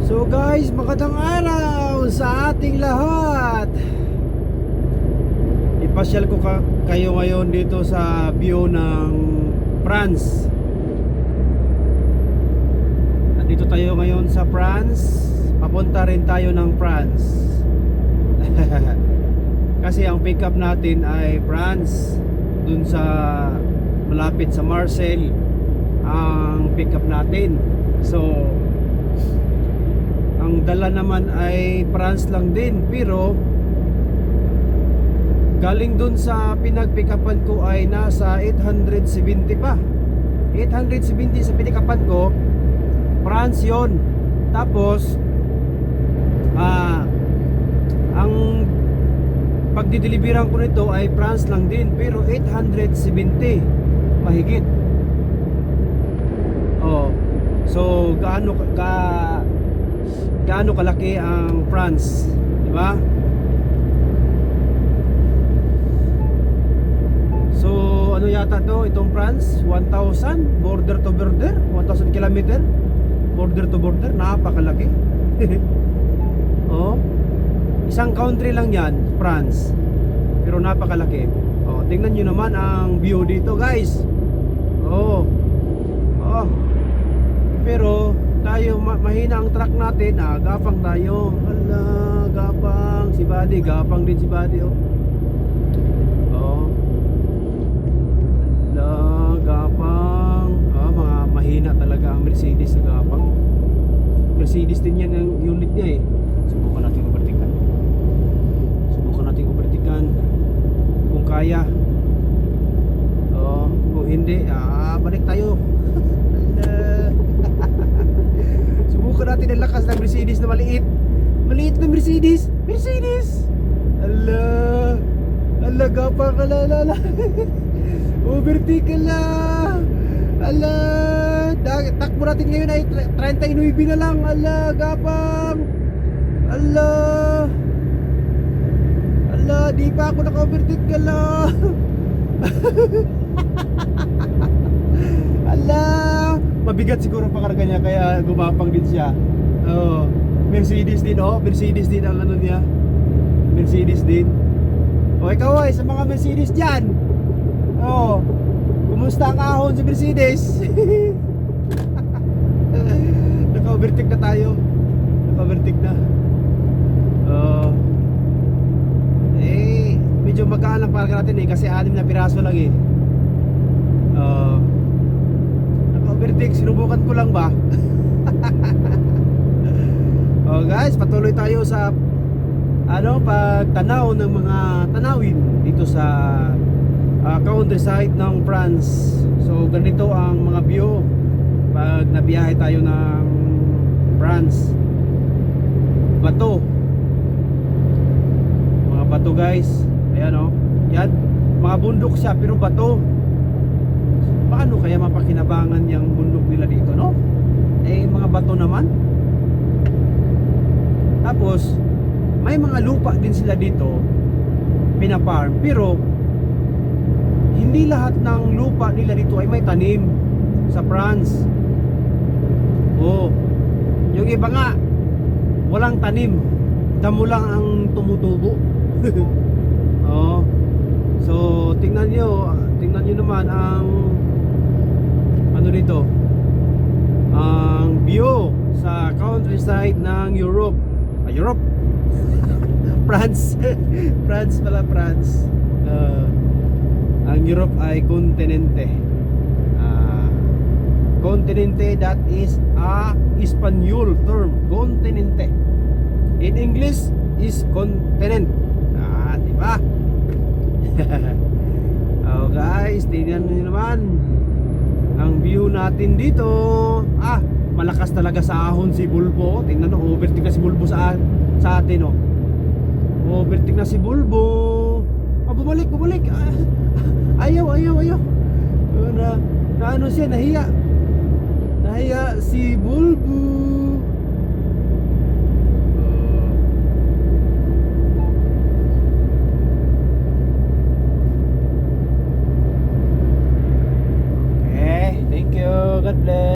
So guys, magandang araw sa ating lahat. Ipasyal ko kayo ngayon dito sa view ng France. Andito tayo ngayon sa France. Papunta rin tayo ng France. Kasi ang pick up natin ay France. Dun sa malapit sa Marseille ang pick up natin. So ang dala naman ay France lang din, pero galing dun sa pinagpikapan ko ay nasa 870 pa. 870 sa pinikapan ko, France yon. Tapos ang pagdideliveran ko nito ay France lang din, pero 870 mahigit. Oh, so gaano kalaki ang France, di ba? So ano yata to, itong France, 1,000 border to border, 1,000 kilometer border to border, napakalaki. Oh, isang country lang yan, France, pero napakalaki. Oh, tingnan nyo naman ang view dito, guys. Oh, pero tayo mahina ang truck natin, gapang tayo. Hala, gapang si Buddy, gapang din si Buddy, oh. Oh. Hala, gapang. Mga mahina talaga ang Mercedes sa gapang. Mercedes din yan ang unit niya eh. Subukan natin overtikan kung kaya. Oh, kung hindi, balik tayo. Subukan natin ang lakas ng Mercedes na maliit. Maliit na Mercedes. Ala, gapang, ala. Overtake ka lang. Ala, takbo natin ngayon ay 39 na lang. Ala, gapang. Ala, di pa ako naka-overtake ka lang. Ala, mabigat siguro pakarga niya kaya gumapang din siya. Oh, Mercedes din, Mercedes din ang ano niya. Mercedes din. O ikaw ay sa mga Mercedes diyan. Oh, kumusta ang ahon sa Mercedes? Naka-overtake na tayo. Naka-overtake na. Medyo magaan lang para natin kasi 6 na piraso lang eh. Naka-overtake, sinubukan ko lang ba? Oh guys, patuloy tayo sa pagtanaw ng mga tanawin dito sa countryside ng France. So ganito ang mga view pag nabiyahe tayo ng France. Bato, mga bato guys. Ayan yan, mga bundok siya pero bato. Paano kaya mapakinabangan yung bundok nila dito, no? Eh mga bato naman. Tapos may mga lupa din sila dito pinafarm, pero hindi lahat ng lupa nila dito ay may tanim sa France. Oh, yung iba nga walang tanim, damo lang ang tumutubo. Oh, so tingnan nyo naman ang dito, ang view sa countryside ng Europe. Europe. France. France pala, France. Ang Europe ay kontinente. Kontinente, that is a Espanyol term. Kontinente. In English is continent. Diba? Oh guys, tingnan niyo naman ang view natin dito. Malakas talaga sa ahon si Bulbo. Tingnan nyo, overtake na si Bulbo sa atin, oh. Overtake na si Bulbo. Bumalik. Ayaw. Na ano siya, nahiya.